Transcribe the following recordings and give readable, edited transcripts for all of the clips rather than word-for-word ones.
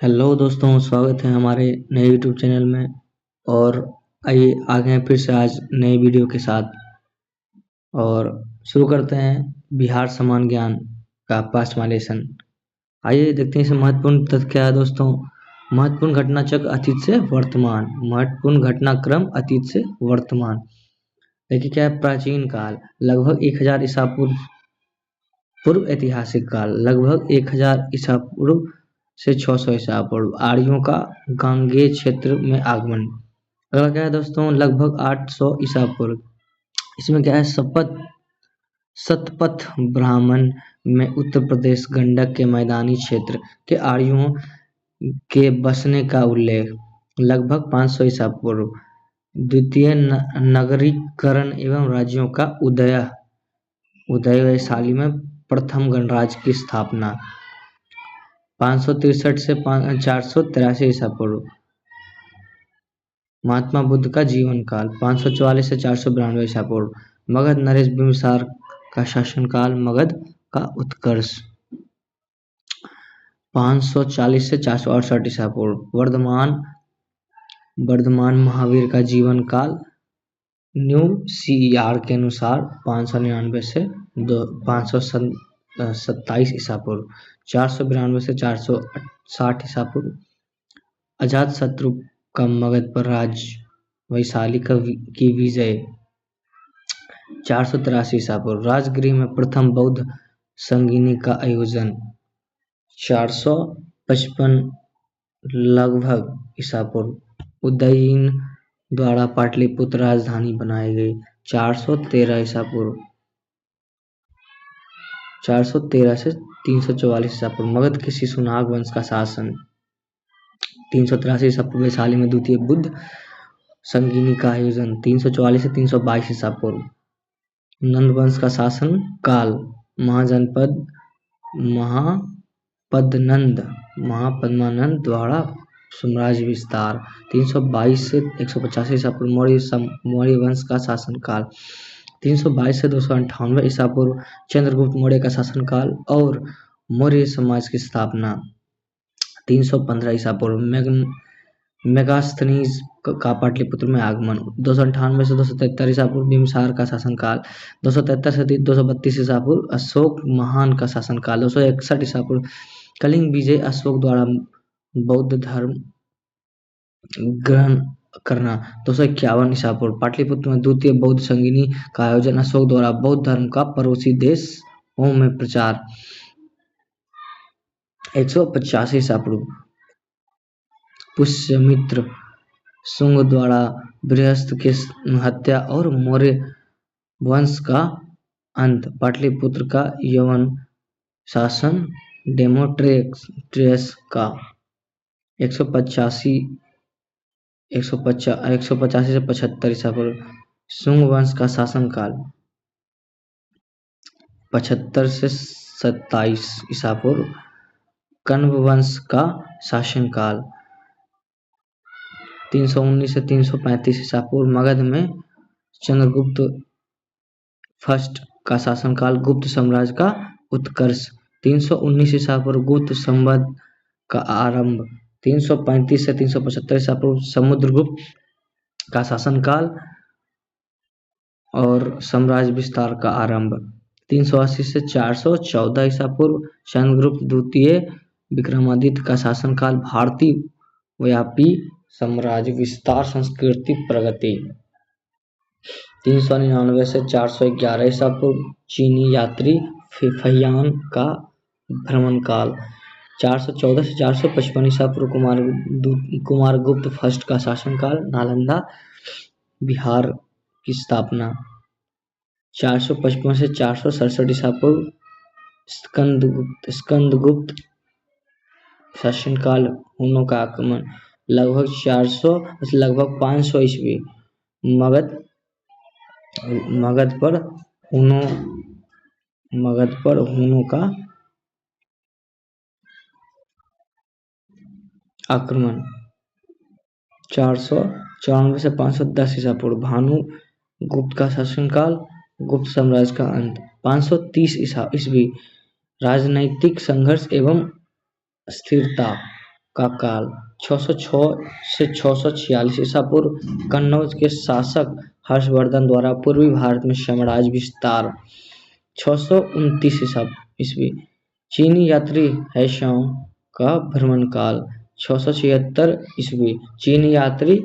Hello दोस्तों, स्वागत है हमारे नए यूट्यूब चैनल में। और आइए आगे हैं फिर से आज नए वीडियो के साथ। और शुरू करते हैं बिहार समान ज्ञान का पांचवा लेसन। आइए देखते हैं इसमें महत्वपूर्ण तथ्य क्या है दोस्तों। महत्वपूर्ण घटना चक्र अतीत से वर्तमान। महत्वपूर्ण घटनाक्रम अतीत से वर्तमान। देखिए क्या है, प्राचीन काल लगभग 1000 ईसा पूर्व। ऐतिहासिक काल लगभग 1000 ईसा पूर्व से 600 ईसा पूर्व। आर्यों का गांगेय क्षेत्र में आगमन। अगला क्या है दोस्तों, लगभग 800 ईसा पूर्व। इसमें क्या है, सतपथ ब्राह्मण में उत्तर प्रदेश गंडक के मैदानी क्षेत्र के आर्यों के बसने का उल्लेख। लगभग 500 ईसा पूर्व। द्वितीय नगरीकरण एवं राज्यों का उदय वैशाली में प्रथम गणराज्य की स्थापना। 563 से 483 ईसा पूर्व। महात्मा बुद्ध का जीवन काल 544 से 492 ईसा पूर्व। मगध नरेश बिंबिसार का शासनकाल। मगध का उत्कर्ष 540 से 468 ईसा पूर्व। वर्धमान महावीर का जीवन काल न्यू CER के अनुसार 599 से 527 ईसा पूर्व। 492 से 460 ईसा पूर्व। अजात शत्रु का मगध पर राज। वैशाली की विजय 483 ईसा पूर्व। राजगृह में प्रथम बौद्ध संगीनी का आयोजन 455 लगभग ईसा पूर्व। उदयन द्वारा पाटलिपुत्र राजधानी बनाई गई 413 ईसा पूर्व। 413 से 344 ईसा पूर्व। मगध के शिशुनाग वंश का शासन 383 ईसा पूर्व। वैशाली में द्वितीय बौद्ध संगीनी का आयोजन 344 से 322 ईसा पूर्व। नंद वंश का शासन काल महापद्मानंद द्वारा साम्राज्य विस्तार 322 से 185 ईसा पूर्व। मौर्य वंश का शासनकाल 322 से 298 ईसा पूर्व। चंद्रगुप्त मौर्य का शासनकाल और मौर्य समाज की स्थापना 315 ईसा पूर्व। मेगास्थनीज का पाटलिपुत्र में आगमन 298 से 273 ईसा पूर्व। बिंबिसार का शासनकाल 273 से 232 ईसा पूर्व। अशोक महान का शासनकाल 261 ईसा पूर्व। कलिंग विजय अशोक द्वारा बौद्ध धर्म ग्रहण करना 251 ईसा पूर्व। पाटलिपुत्र में द्वितीय बौद्ध संगीनी का आयोजन अशोक द्वारा बौद्ध धर्म का पड़ोसी देशों में प्रचार 185 ईसा पूर्व। पुष्यमित्र शुंग द्वारा बृहस्पति की हत्या और मौर्य वंश का अंत। पाटलिपुत्र का यवन शासन डेमोट्रियस का 185 से 75 ईसा पूर्व। शुंग वंश का शासनकाल 75 से 27 ईसा पूर्व। कण्व वंश का शासनकाल 319 से 335 ईसा पूर्व। मगध में चंद्रगुप्त फर्स्ट का शासनकाल। गुप्त साम्राज्य का उत्कर्ष 319 ईसा पूर्व। गुप्त संवत का आरंभ 335 से 375 ईसा पूर्व। समुद्रगुप्त का शासनकाल और साम्राज्य विस्तार का आरंभ 380 से 414 ईसा पूर्व। चंद्रगुप्त द्वितीय विक्रमादित्य का शासनकाल। भारतीय व्यापी साम्राज्य विस्तार संस्कृति प्रगति 399 से 411 ईसा पूर्व। चीनी यात्री फहियान का भ्रमण काल 414 से 455 ईसा पूर्व। कुमारगुप्त फर्स्ट का शासनकाल। नालंदा बिहार की स्थापना 455 से 467 ईसा पूर्व। स्कंदगुप्त शासनकाल। हुनों का आक्रमण लगभग 500 ईस्वी। मगध पर हुनों का आक्रमण 494 से 510 ईसा पूर्व। भानु गुप्त का शासनकाल। गुप्त साम्राज्य का अंत 530 ईस्वी। राजनैतिक संघर्ष एवं स्थिरता का काल 606 से 646 ईसा पूर्व। कन्नौज के शासक हर्षवर्धन द्वारा पूर्वी भारत में साम्राज्य विस्तार 629 ईस्वी। चीनी यात्री हैशोंग का भ्रमण काल 676 ईस्वी। चीनी यात्री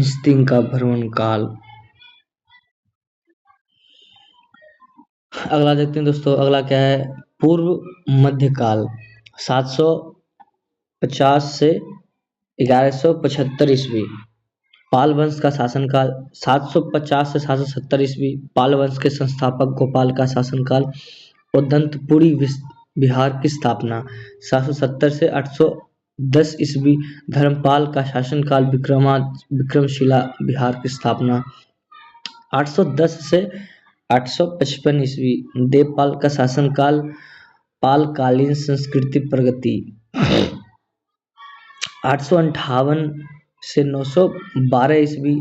स्तिंग का भ्रमण काल। अगला देखते हैं दोस्तों, अगला क्या है, पूर्व मध्यकाल 750 से 1175 ईस्वी। पाल वंश का शासनकाल 750 से 770 ईस्वी। पाल वंश के संस्थापक गोपाल का शासनकाल। उदंतपुरी बिहार की स्थापना 770 से 810 ईस्वी। धर्मपाल का शासनकाल। विक्रमशिला बिहार की स्थापना 810 से 855 ईस्वी। देवपाल का शासनकाल। पालकालीन संस्कृति प्रगति 858 से 912 ईस्वी।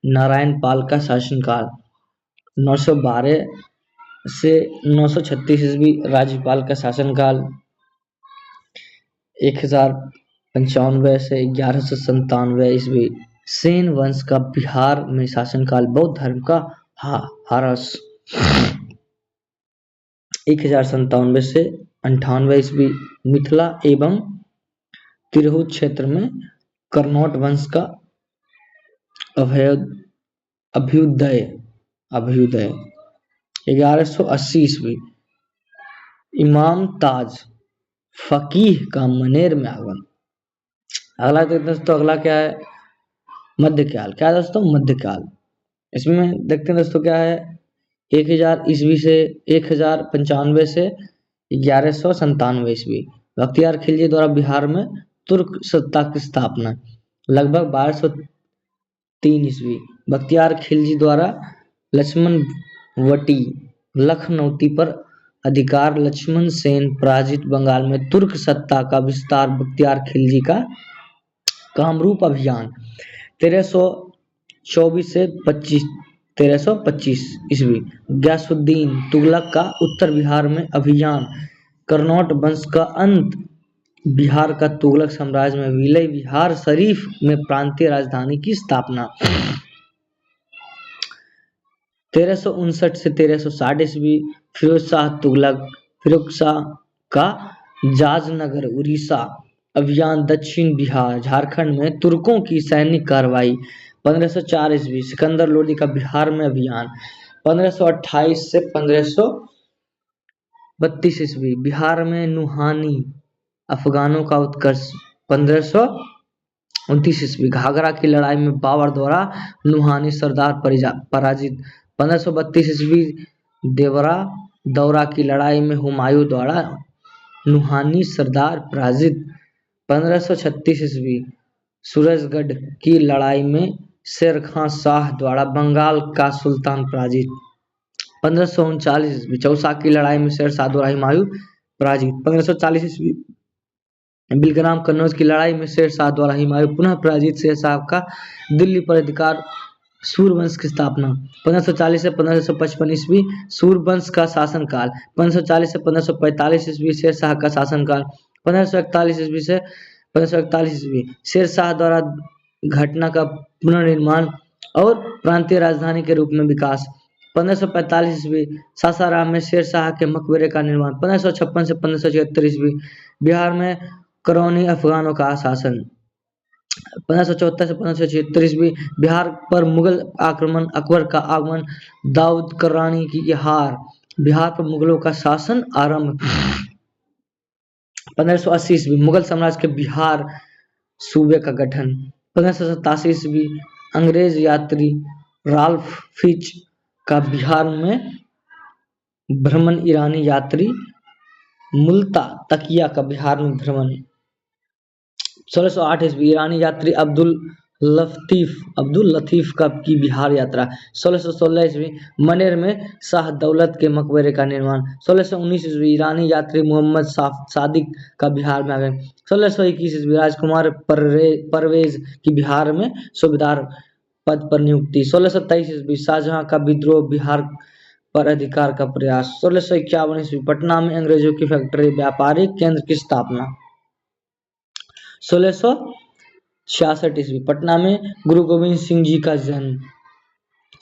नारायण पाल का शासनकाल 912 से 936 ईस्वी। राज्यपाल का शासनकाल 1095 से 1197 ईस्वी। सेन वंश का बिहार में शासनकाल। बौद्ध धर्म का हारस 1097 से 98 ईस्वी। मिथिला एवं तिरहुत क्षेत्र में कर्नौट वंश का अभ्युदय 1180 ईस्वी। इमाम ताज फकीह का मनेर में आगमन। अगला देखते हैं दोस्तों, अगला क्या है, मध्यकाल। क्या है दोस्तों, मध्यकाल। इसमें देखते हैं दोस्तों क्या है, 1000 ईस्वी से 1095 से 1197 ईस्वी। बख्तियार खिलजी द्वारा बिहार में तुर्क सत्ता की स्थापना लगभग 1203 ईस्वी। बख्तियार खिलजी द्वारा लक्ष्मण वटी लखनौती पर अधिकार। लक्ष्मण सेन पराजित। बंगाल में तुर्क सत्ता का विस्तार। बख्तियार खिलजी का कामरूप अभियान 1324 से 1325 ईस्वी। गयासुद्दीन तुगलक का उत्तर बिहार में अभियान। कर्नौट वंश का अंत। बिहार का तुगलक साम्राज्य में विलय। बिहार शरीफ में प्रांतीय राजधानी की स्थापना 1359 से 1360 ईस्वी। फिरोज शाह तुगलक। फिरोज शाह का जाजनगर उड़ीसा अभियान। दक्षिण बिहार झारखंड में तुर्कों की सैनिक कार्रवाई 1504 ईस्वी। सिकंदर लोदी का बिहार में अभियान 1528 से 1532 ईस्वी। बिहार में नुहानी अफगानों का उत्कर्ष 1529 ईस्वी। घाघरा की लड़ाई में बाबर द्वारा नुहानी सरदार पराजित 1532 ईस्वी। दौरा की लड़ाई में हुमायूं द्वारा नुहानी सरदार पराजित 1536 ईस्वी। सूरजगढ़ की लड़ाई में शेर खां शाह द्वारा बंगाल का सुल्तान पराजित 1539 ईस्वी। चौसा की लड़ाई में शेर शाह द्वारा हुमायूं पराजित 1540 ईस्वी। बिलग्राम कन्नौज की लड़ाई में शेर शाह द्वारा हुमायूं पुनः पराजित। शेर शाह का दिल्ली पर अधिकार। सूरवंश की स्थापना 1540 से 1555 ईस्वी। सूरवंश का शासनकाल 1540 से 1545 ईस्वी। शेर शाह का शासनकाल 1541 ईस्वी से 1541 ईस्वी। शेर शाह द्वारा घटना का पुनर्निर्माण और प्रांतीय राजधानी के रूप में विकास 1545 ईस्वी। सासाराम में शेर शाह के मकबरे का निर्माण 1556 से 1576 ईस्वी। बिहार में करौनी अफगानों का शासन 1574 से 1576 ईस्वी। बिहार पर मुगल आक्रमण। अकबर का आगमन। दाऊद कररानी की हार। बिहार पर मुगलों का शासन आरंभ 1580 ईस्वी। मुगल साम्राज्य के बिहार सूबे का गठन 1587 ईस्वी। अंग्रेज यात्री राल्फ फिच का बिहार में भ्रमण। ईरानी यात्री मुल्ता तकिया का बिहार में भ्रमण 1608 ईस्वी। ईरानी यात्री अब्दुल लतीफ का की बिहार यात्रा 1616 ईस्वी। मनेर में शाह दौलत के मकबरे का निर्माण 1619 ईस्वी। ईरानी यात्री मोहम्मद सादिक का बिहार में आगमन 1621 ईस्वी। राजकुमार परवेज की बिहार में सूबेदार पद पर नियुक्ति 1623 ईस्वी। शाहजहां का विद्रोह। बिहार पर अधिकार का प्रयास 1651 ईस्वी। पटना में अंग्रेजों की फैक्ट्री व्यापारिक केंद्र की स्थापना। 1666 ईस्वी पटना में गुरु गोविंद सिंह जी का जन्म।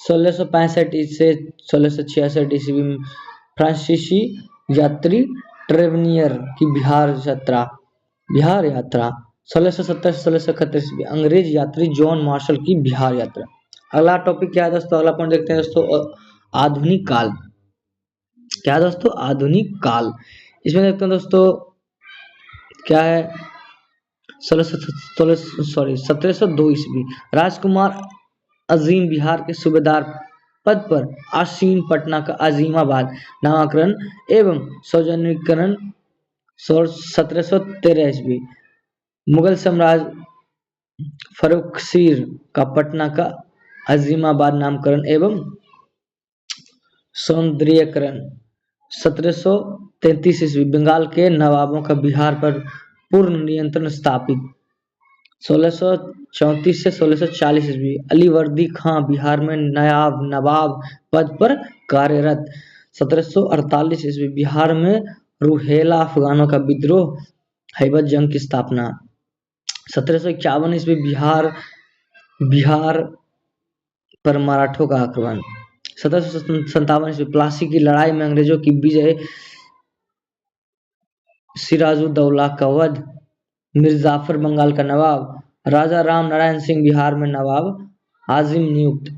1665 से 1666 ईस्वी में फ्रांसीसी यात्री ट्रेवनियर की बिहार यात्रा। 1670 से 1671 ईस्वी अंग्रेज यात्री जॉन मार्शल की बिहार यात्रा। अगला टॉपिक क्या है दोस्तों, अगला पॉइंट देखते हैं दोस्तों, आधुनिक काल। क्या है दोस्तों, आधुनिक काल। इसमें देखते हैं दोस्तों क्या है, 1702 ईस्वी राजकुमार अजीम बिहार के सूबेदार पद पर आसीन पटना का अजीमाबाद नामकरण एवं सौजन्यीकरण। 1713 ईस्वी मुगल सम्राट फर्रुखशीर का पटना का अजीमाबाद नामकरण एवं सौंदर्यीकरण। 1733 ईस्वी बंगाल के नवाबों का बिहार पर पूर्ण नियंत्रण स्थापित। 1634 से 1640 ईस्वी अलीवर्दी खां बिहार में नवाब पद पर कार्यरत। 1748 ईस्वी बिहार में रूहेला अफगानों का विद्रोह, हैबत जंग की स्थापना। 1751 ईस्वी बिहार पर मराठों का आक्रमण। 1757 ईस्वी प्लासी की लड़ाई में अंग्रेजों की विजय, सिराजुद्दौला का वध, मिर्जाफर बंगाल का नवाब, राजा राम नारायण सिंह बिहार में नवाब आजिम नियुक्त।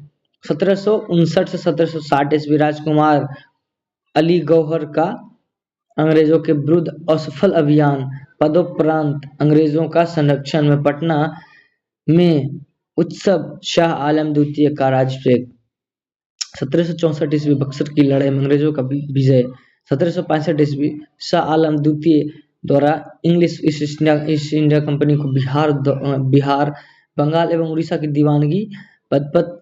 1759 से 1760 ईस्वी राजकुमार अली गौहर का अंग्रेजों के विरुद्ध असफल अभियान, तदोपरांत अंग्रेजों का संरक्षण में पटना में उत्सव शाह आलम द्वितीय का राज्याभिषेक। 1764 ईस्वी बक्सर की लड़ाई में अंग्रेजों का विजय। 1765 ईस्वी शाह आलम द्वितीय द्वारा इंग्लिश ईस्ट इंडिया कंपनी को बिहार, बंगाल एवं उड़ीसा की दीवानगी, पद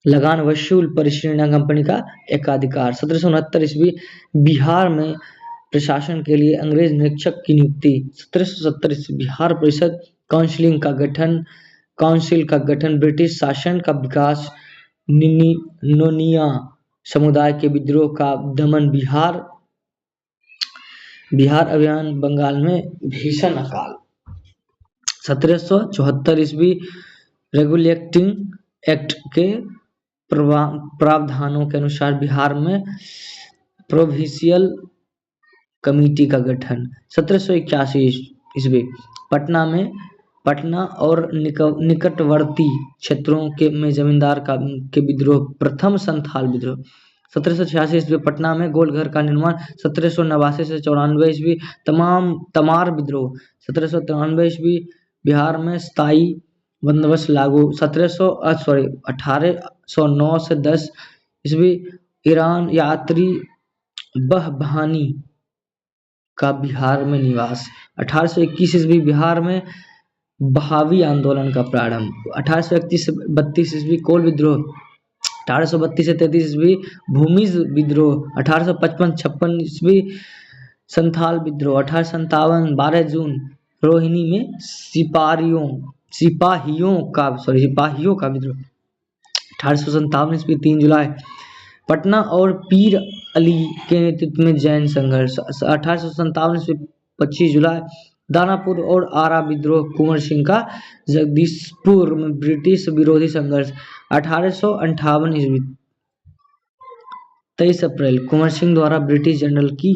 लगान वसूल पर ईस्ट इंडिया कंपनी का एकाधिकार। 1769 ईस्वी बिहार में प्रशासन के लिए अंग्रेज निरीक्षक की नियुक्ति। 1770 ईस्वी बिहार परिषद काउंसिल का गठन, ब्रिटिश शासन का विकास, नोनिया समुदाय के विद्रोह का दमन, बिहार अभियान, बंगाल में भीषण अकाल। 1774 ईस्वी रेगुलेटिंग एक्ट के प्रावधानों के अनुसार बिहार में प्रोविंशियल कमेटी का गठन। 1781 ईस्वी पटना और निकटवर्ती क्षेत्रों में जमींदार के विद्रोह, प्रथम संथाल विद्रोह। 1786 ईस्वी पटना में गोलघर का निर्माण। 1789 से 94 ईस्वी तमार विद्रोह। 1793 ईस्वी बिहार में स्थायी बंदोबस्त लागू। 1809 से 10 ईस्वी ईरान यात्री बहबानी का बिहार में निवास। 1821 ईस्वी बिहार में बहावी आंदोलन का प्रारंभ। 1831 से 32 ईस्वी कोल विद्रोह। 1832 से 33 ईस्वी भूमिज विद्रोह। 1855-56 ईस्वी संथाल विद्रोह। 1857 12 जून रोहिणी में सिपाहियों का विद्रोह। 1857 ईस्वी 3 जुलाई पटना और पीर अली के नेतृत्व में जैन संघर्ष। 1857 ईस्वी 25 जुलाई दानापुर और आरा विद्रोह, कुंवर सिंह का जगदीशपुर में ब्रिटिश विरोधी संघर्ष। 1858 ईस्वी 23 अप्रैल कुंवर सिंह द्वारा ब्रिटिश जनरल की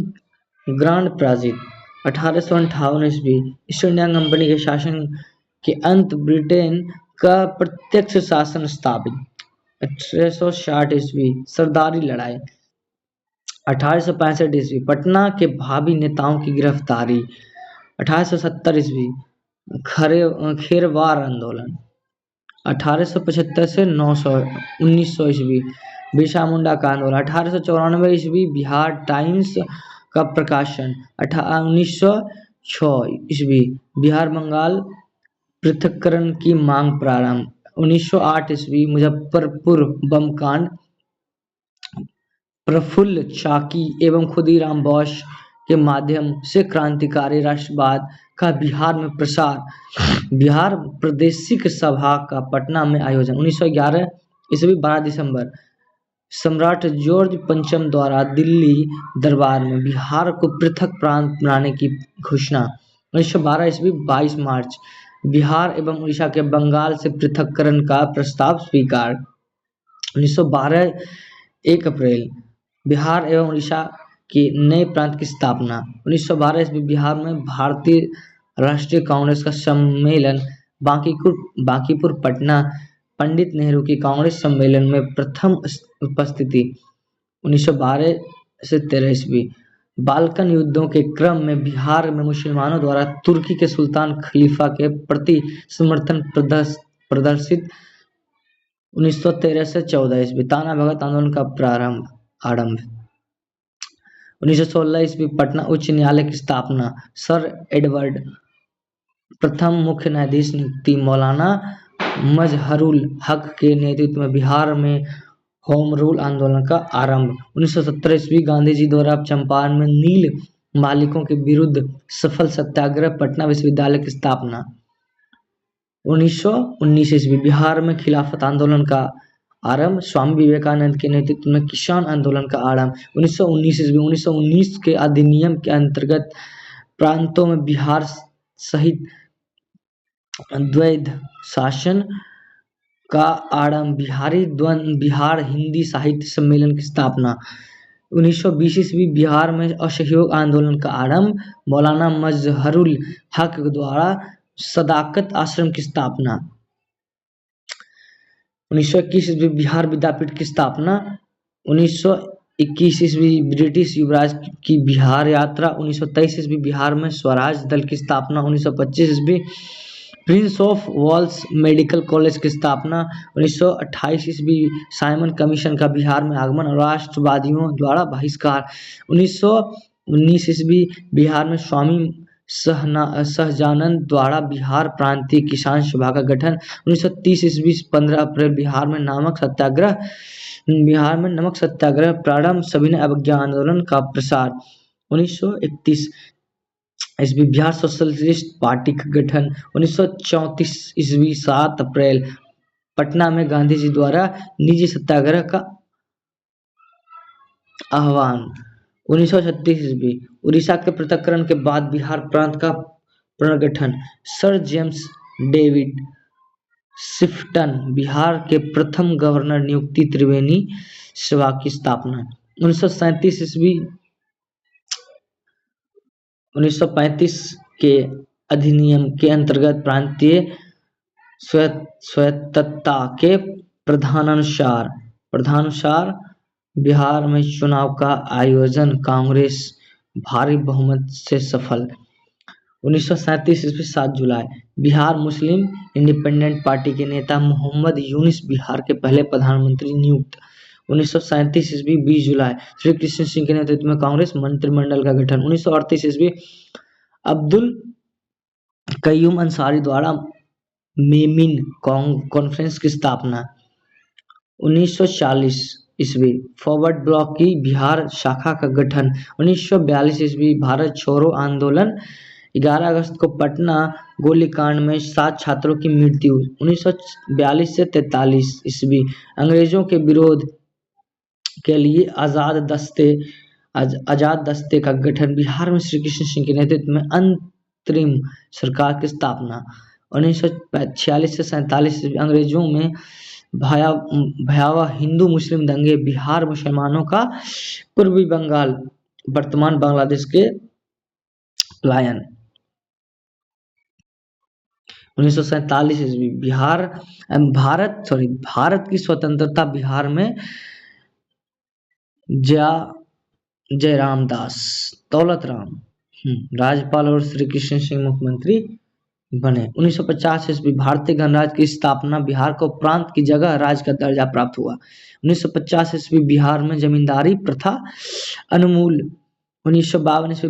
ग्रांड पराजित। 1858 ईस्वी ईस्ट इंडिया कंपनी के शासन के अंत, ब्रिटेन का प्रत्यक्ष शासन स्थापित। 1860 ईस्वी सरदारी लड़ाई। 1865 ईस्वी पटना के भावी नेताओं की गिरफ्तारी। 1870 ईस्वी खेरवार आंदोलन। 1875 से 1900 ईस्वी बिरसा मुंडा का आंदोलन। 1894 ईस्वी बिहार टाइम्स का प्रकाशन। 1906 ईस्वी बिहार बंगाल पृथक्करण की मांग प्रारंभ। 1908 ईस्वी मुजफ्फरपुर बम कांड, प्रफुल्ल चाकी एवं खुदीराम बोस के माध्यम से क्रांतिकारी राष्ट्रवाद का बिहार में प्रसार। बिहार प्रादेशिक सभा का पटना में आयोजन। 1911 ईस्वी 12 दिसंबर सम्राट जॉर्ज पंचम द्वारा दिल्ली दरबार में बिहार को पृथक प्रांत बनाने की घोषणा। 1912 ईस्वी 22 मार्च बिहार एवं उड़ीसा के बंगाल से पृथक्करण का प्रस्ताव स्वीकार। 1912 1 अप्रैल बिहार एवं उड़ीसा के नए प्रांत की स्थापना। 1912 ईस्वी बिहार में भारतीय राष्ट्रीय कांग्रेस का सम्मेलन बांकीपुर पटना पंडित नेहरू की कांग्रेस सम्मेलन में प्रथम उपस्थिति। 1912 से 13 ईस्वी बाल्कन युद्धों के क्रम में बिहार में मुसलमानों द्वारा तुर्की के सुल्तान खलीफा के प्रति समर्थन प्रदर्शित। 1913 से 14 ईस्वी ताना भगत आंदोलन का आरंभ। 1916 ईस्वी पटना उच्च न्यायालय की स्थापना। सर एडवर्ड प्रथम मुख्य न्यायाधीश नियुक्ति। मौलाना मजहरुल हक के नेतृत्व में बिहार में होम रूल आंदोलन का आरंभ। 1917 ईस्वी गांधी जी द्वारा चंपारण में नील मालिकों के विरुद्ध सफल सत्याग्रह। पटना विश्वविद्यालय की स्थापना। 1919 ईस्वी बिहार में खिलाफत आंदोलन का आरंभ। स्वामी विवेकानंद के नेतृत्व में किसान आंदोलन का आरंभ। 1919 ईस्वी 1919 के अधिनियम के अंतर्गत प्रांतों में बिहार सहित द्वैध शासन का आरंभ। बिहार हिंदी साहित्य सम्मेलन की स्थापना। 1920 ईस्वी बिहार में असहयोग आंदोलन का आरंभ। मौलाना मजहरुल हक द्वारा सदाकत आश्रम की स्थापना। 1921 ईस्वी बिहार विद्यापीठ की स्थापना। 1921 ईस्वी ब्रिटिश युवराज की बिहार यात्रा। 1923 ईस्वी बिहार में स्वराज दल की स्थापना। 1925 ईस्वी Prince of Wales medical college की स्थापना। 1928 ईस्वी साइमन कमीशन का बिहार में आगमन और राष्ट्रवादियों द्वारा बहिष्कार। 1919 ईस्वी बिहार में स्वामी सहजानंद द्वारा बिहार प्रांतीय किसान सभा का गठन। 1930 ईस्वी 15 अप्रैल बिहार में नमक सत्याग्रह प्रारंभ। सविनय अवज्ञा आंदोलन का प्रसार। 1931 ईस्वी बिहार सोशलिस्ट पार्टी का गठन। 1934 ईस्वी 7 अप्रैल पटना में गांधी जी द्वारा निजी सत्याग्रह का आह्वान। 1936 ईस्वी उड़ीसा के पृथक्करण के बाद बिहार प्रांत का पुनर्गठन। सर जेम्स डेविड शिफ्टन बिहार के प्रथम गवर्नर नियुक्ति। त्रिवेणी सभा की स्थापना। 1937 ईस्वी 1935 के अधिनियम के अंतर्गत प्रांतीय स्वायत्तता के प्रधानुसार बिहार में चुनाव का आयोजन। कांग्रेस भारी बहुमत से सफल। 1937 ईस्वी 7 जुलाई बिहार मुस्लिम इंडिपेंडेंट पार्टी के नेता मोहम्मद यूनिस बिहार के पहले प्रधानमंत्री नियुक्त। 1937 ईस्वी 20 जुलाई श्री कृष्ण सिंह के नेतृत्व में कांग्रेस मंत्रिमंडल का गठन। 1938 ईस्वी अब्दुल कय्यूम अंसारी द्वारा मेमिन कॉन्फ्रेंस की स्थापना। 1940 ईस्वी फॉरवर्ड ब्लॉक की बिहार शाखा का गठन। 1942 ईस्वी भारत छोड़ो आंदोलन। 11 अगस्त को पटना गोलीकांड में 7 छात्रों की मृत्यु। 1942 से 43 ईस्वी अंग्रेजों के विरोध के लिए आजाद दस्ते का गठन। बिहार में श्री कृष्ण सिंह के नेतृत्व में अंतरिम सरकार की स्थापना। 1946 से 47 ईस्वी अंग्रेजों में भयावह हिंदू मुस्लिम दंगे। बिहार मुसलमानों का पूर्वी बंगाल वर्तमान बांग्लादेश के पलायन। 1947 ईस्वी भारत की स्वतंत्रता। बिहार में जयराम दास दौलत राम राज्यपाल और श्री कृष्ण सिंह मुख्यमंत्री बने। 1950 ईस्वी भारतीय गणराज्य की स्थापना। बिहार को प्रांत की जगह राज्य का दर्जा प्राप्त हुआ। 1950 ईस्वी बिहार में जमींदारी प्रथा उन्मूलन। 1952 ईस्वी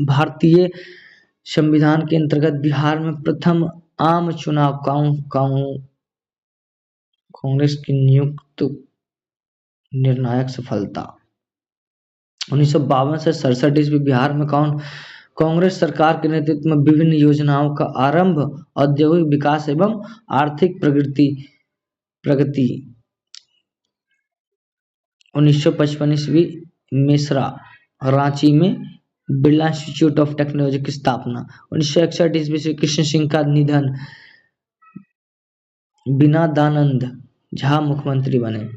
भारतीय संविधान के अंतर्गत बिहार में प्रथम आम चुनाव। कांग्रेस की नियुक्त निर्णायक सफलता। 1952 से 67 ईस्वी बिहार में कांग्रेस सरकार के नेतृत्व में विभिन्न योजनाओं का आरंभ। औद्योगिक विकास एवं आर्थिक प्रगति। 1955 ईस्वी मेसरा रांची में बिरला इंस्टीट्यूट ऑफ टेक्नोलॉजी की स्थापना। 1961 ईस्वी श्री कृष्ण सिंह का निधन, विनोदानंद झा मुख्यमंत्री बने।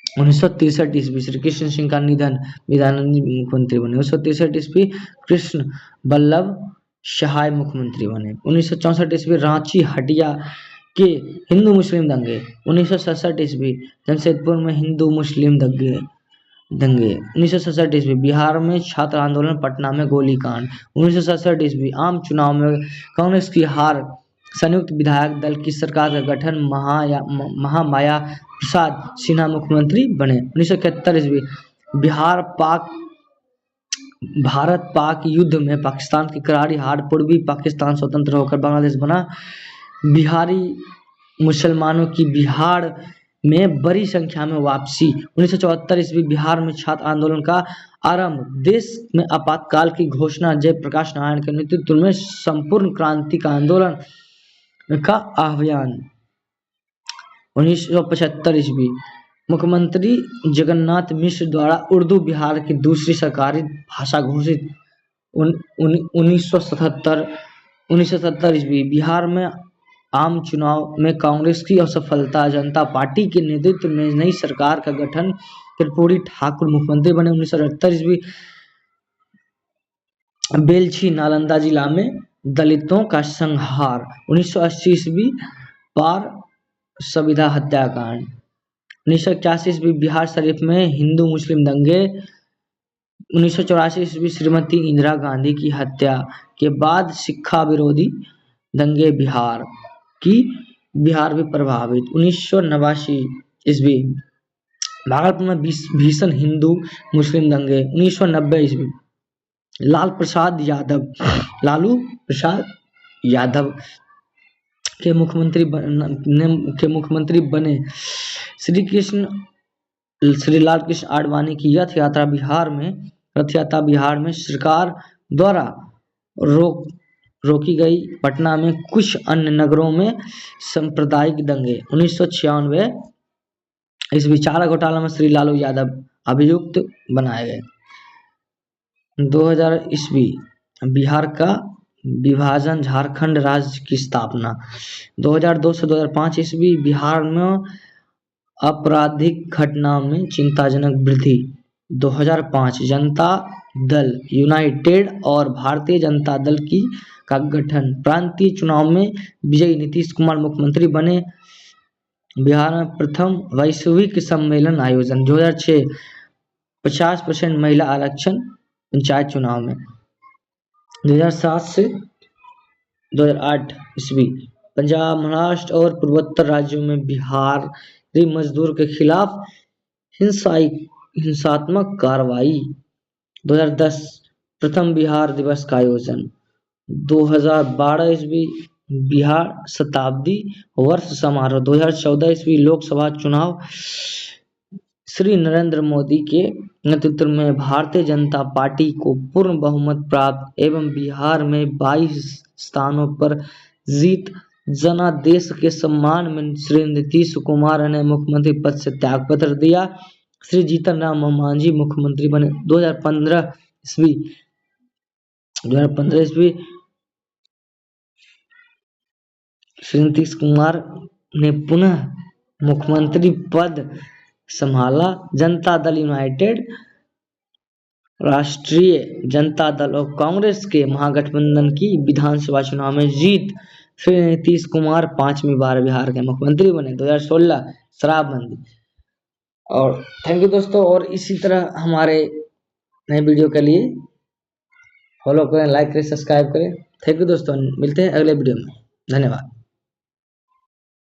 1963 ईस्वी श्री कृष्ण सिंह का निधन, विनोदानंद मुख्यमंत्री बने। 1963 ईस्वी कृष्ण बल्लभ सहाय मुख्यमंत्री बने। 1964 ईस्वी रांची हटिया के हिंदू मुस्लिम दंगे। 1967 ईस्वी जमशेदपुर में हिंदू मुस्लिम दंगे। 1967 ईस्वी बिहार में छात्र आंदोलन, पटना में गोलीकांड। 1967 ईस्वी आम चुनाव में कांग्रेस की हार, संयुक्त विधायक दल की सरकार का गठन, महामाया प्रसाद सिन्हा मुख्यमंत्री बने। 1971 ईस्वी भारत पाक युद्ध में पाकिस्तान की करारी हार, पूर्वी पाकिस्तान स्वतंत्र होकर बांग्लादेश बना। बिहारी मुसलमानों की बिहार में बड़ी संख्या में वापसी। 1974 ईस्वी बिहार में छात्र आंदोलन का आरंभ, देश में आपातकाल की घोषणा, जयप्रकाश नारायण के नेतृत्व में संपूर्ण क्रांति का आंदोलन का आह्वान। 1975 ईस्वी मुख्यमंत्री जगन्नाथ मिश्र द्वारा उर्दू बिहार की दूसरी सरकारी भाषा घोषित। 1977 ईस्वी बिहार में आम चुनाव में कांग्रेस की असफलता, जनता पार्टी के नेतृत्व में नई सरकार का गठन, कर्पूरी ठाकुर मुख्यमंत्री बने। 1978 ईस्वी बेलछी नालंदा जिला में दलितों का संहार। 1980 ईस्वी पार संविदा हत्याकांड। 1981 ईस्वी बिहार शरीफ में हिंदू मुस्लिम दंगे। 1984 ईस्वी श्रीमती इंदिरा गांधी की हत्या के बाद शिक्षा विरोधी दंगे, बिहार भी प्रभावित। 1989 ईस्वी भागलपुर में भीषण हिंदू मुस्लिम दंगे। 1990 ईस्वी लालू प्रसाद यादव के मुख्यमंत्री बने। श्री लाल कृष्ण आडवाणी की रथ यात्रा बिहार में सरकार द्वारा रोकी गई। पटना में कुछ अन्य नगरों में सांप्रदायिक दंगे। 1996 ईस्वी चारा घोटाला में श्री लालू यादव अभियुक्त बनाए गए। 2000 ईस्वी बिहार का विभाजन, झारखंड राज्य की स्थापना। 2002 से 2005 ईस्वी बिहार में आपराधिक घटना में चिंताजनक वृद्धि। 2005 जनता दल यूनाइटेड और भारतीय जनता दल का गठन। प्रांतीय चुनाव में विजयी नीतीश कुमार मुख्यमंत्री बने। बिहार में प्रथम वैश्विक सम्मेलन आयोजन। 2006 50% महिला आरक्षण पंचायत चुनाव में। 2007 से 2008 ईस्वी पंजाब, महाराष्ट्र और पूर्वोत्तर राज्यों में बिहारी मजदूर के खिलाफ हिंसात्मक कार्रवाई। 2010 प्रथम बिहार दिवस का आयोजन। 2012 ईस्वी बिहार शताब्दी वर्ष समारोह। 2014 ईस्वी लोकसभा चुनाव। श्री नरेंद्र मोदी के नेतृत्व में भारतीय जनता पार्टी को पूर्ण बहुमत प्राप्त एवं बिहार में 22 स्थानों पर जीत। जनादेश के सम्मान में श्री नीतीश कुमार ने मुख्यमंत्री पद से त्यागपत्र दिया। श्री जीतन राम मांझी मुख्यमंत्री बने। 2015 ईस्वी श्री नीतीश कुमार ने पुनः मुख्यमंत्री पद संभाला। जनता दल यूनाइटेड, राष्ट्रीय जनता दल और कांग्रेस के महागठबंधन की विधानसभा चुनाव में जीत। श्री नीतीश कुमार 5वीं बार बिहार के मुख्यमंत्री बने। 2016 शराबबंदी। और थैंक यू दोस्तों, और इसी तरह हमारे नए वीडियो के लिए फॉलो करें, लाइक करें, सब्सक्राइब करें। थैंक यू दोस्तों, मिलते हैं अगले वीडियो में। धन्यवाद।